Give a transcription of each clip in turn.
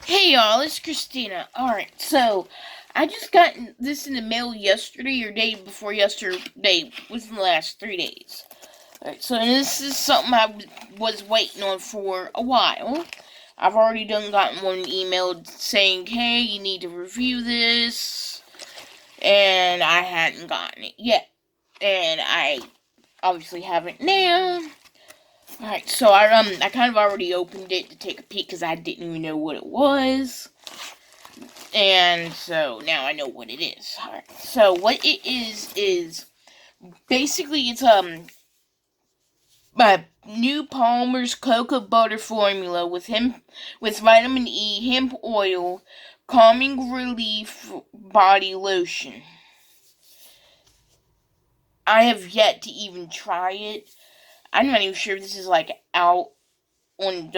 Hey y'all, it's Christina. Alright, so I just got this in the mail yesterday or day before yesterday, within the last 3 days. Alright, so this is something was waiting on for a while. I've already gotten one email saying, hey, you need to review this, and I hadn't gotten it yet. And I obviously haven't now. Alright, so I kind of already opened it to take a peek because I didn't even know what it was. And so now I know what it is. Alright. So what it is basically it's a new Palmer's cocoa butter formula with vitamin E, hemp oil, calming relief body lotion. I have yet to even try it. I'm not even sure if this is out on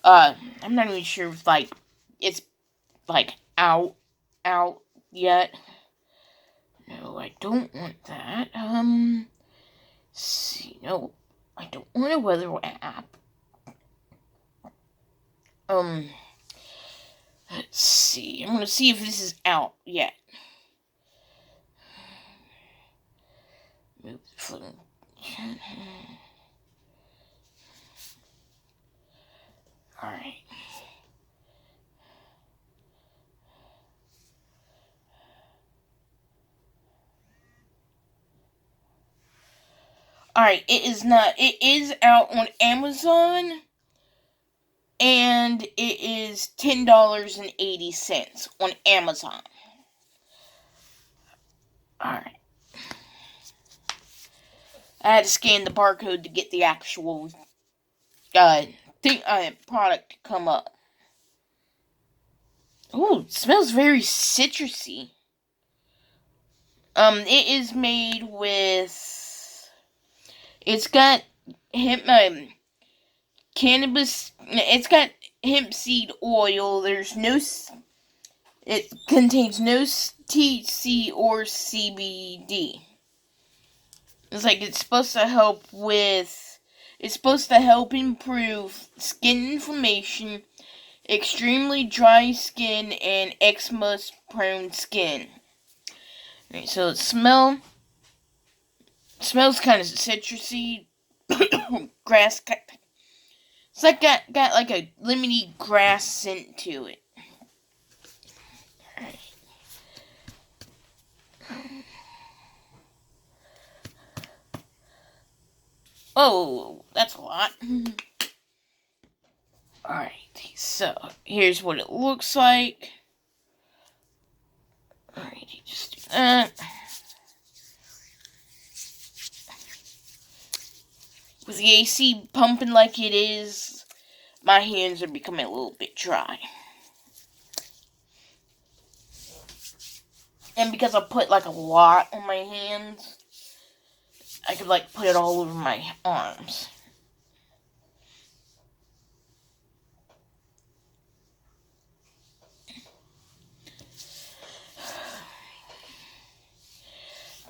I'm not even sure if it's out yet. No, I don't want that. See, no, I don't want a weather app. Let's see. I'm gonna see if this is out yet. Move the phone. Alright. Alright, it is not. It is out on Amazon. And it is $10.80 on Amazon. Alright. I had to scan the barcode to get the actual product to come up. Ooh, it smells very citrusy. It is made with. It's got hemp cannabis. It's got hemp seed oil. It contains no THC or CBD. It's supposed to help with. It's supposed to help improve skin inflammation, extremely dry skin, and eczema-prone skin. Alright, so it smells kind of citrusy, grass. It's got like a lemony grass scent to it. Alright. Oh, that's a lot. Alright, so here's what it looks like. Alright, just do that. With the AC pumping like it is, my hands are becoming a little bit dry. And because I put a lot on my hands, I could put it all over my arms.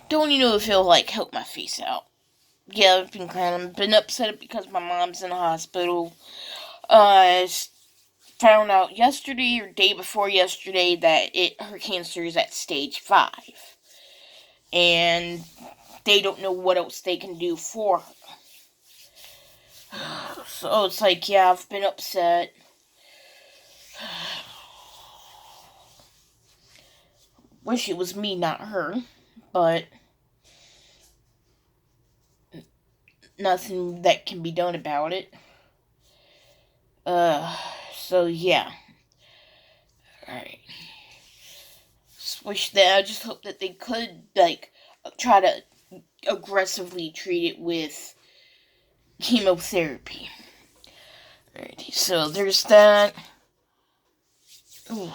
Don't you know if it'll help my face out? Yeah, I've been upset because my mom's in the hospital. Found out yesterday or day before yesterday that her cancer is at stage 5. And they don't know what else they can do for her. So it's yeah, I've been upset. Wish it was me, not her. But nothing that can be done about it. So yeah. Alright. I just hope that they could, try to aggressively treat it with chemotherapy. Alrighty, so there's that. Ooh.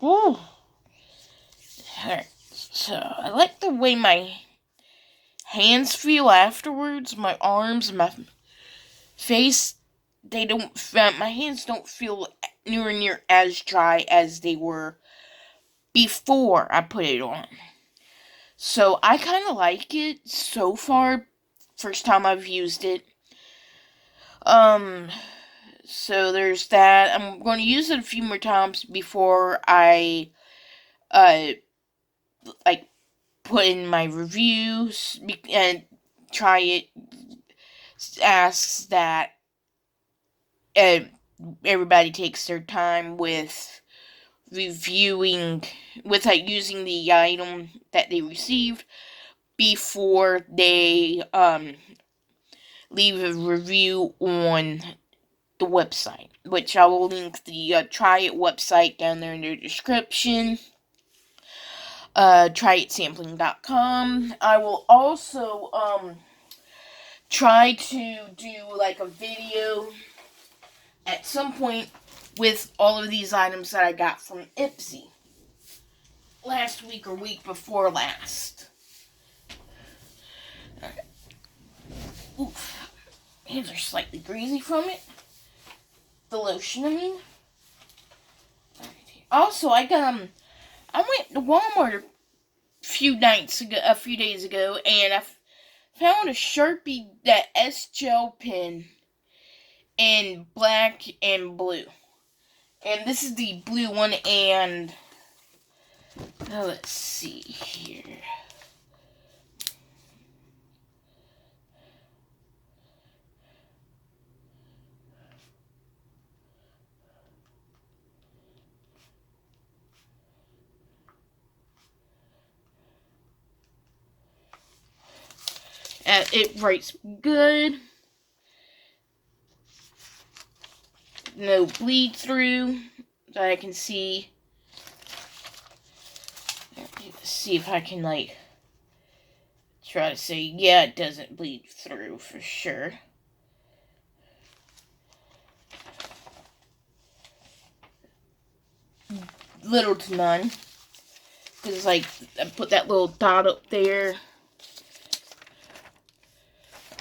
Ooh. Alright, so I like the way my hands feel afterwards. My arms, my face, my hands don't feel near as dry as they were before I put it on. So I kind of like it so far. First time I've used it. So there's that. I'm going to use it a few more times before I like put in my reviews, and Tryit asks that everybody takes their time with reviewing, with using the item that they received before they leave a review on the website, which I will link the Tryit website down there in the description. Tryitsampling.com. I will also try to do like a video at some point with all of these items that I got from Ipsy last week or week before last. Oof. Hands are slightly greasy from it. The lotion, I mean. Also, I went to Walmart a few days ago, and I found a Sharpie, that S gel pen in black and blue. And this is the blue one, and let's see here. It writes good. No bleed through that I can see. Let's see if I can like try to say, yeah, it doesn't bleed through for sure. Little to none. Because like I put that little dot up there.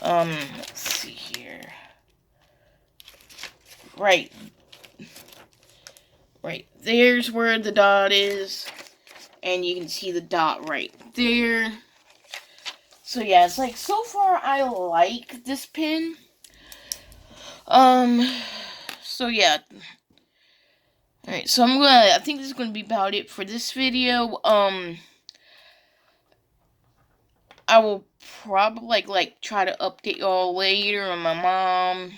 Let's see here. Right there's where the dot is, and you can see the dot right there. So yeah, it's like, so far I like this pen. So yeah. Alright, so I think this is gonna be about it for this video. I will probably like try to update y'all later on my mom.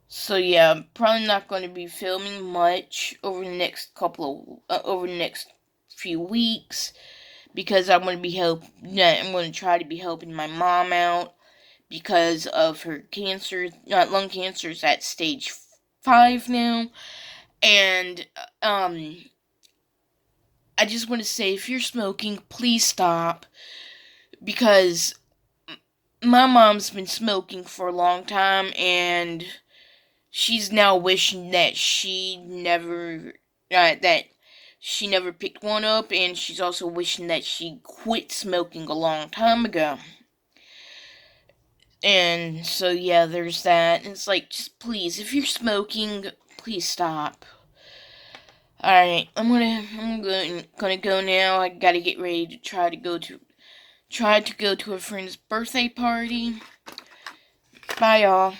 So yeah, I'm probably not going to be filming much over the next few weeks, because I'm going to try to be helping my mom out because of her cancer. Lung cancer is at stage 5 now, and I just want to say, if you're smoking, please stop, because my mom's been smoking for a long time, and she's now wishing that she never picked one up, and she's also wishing that she quit smoking a long time ago. And so yeah, there's that. And it's like, just please, if you're smoking, please stop. Alright, I'm gonna go now. I gotta get ready to try to go to a friend's birthday party. Bye, y'all.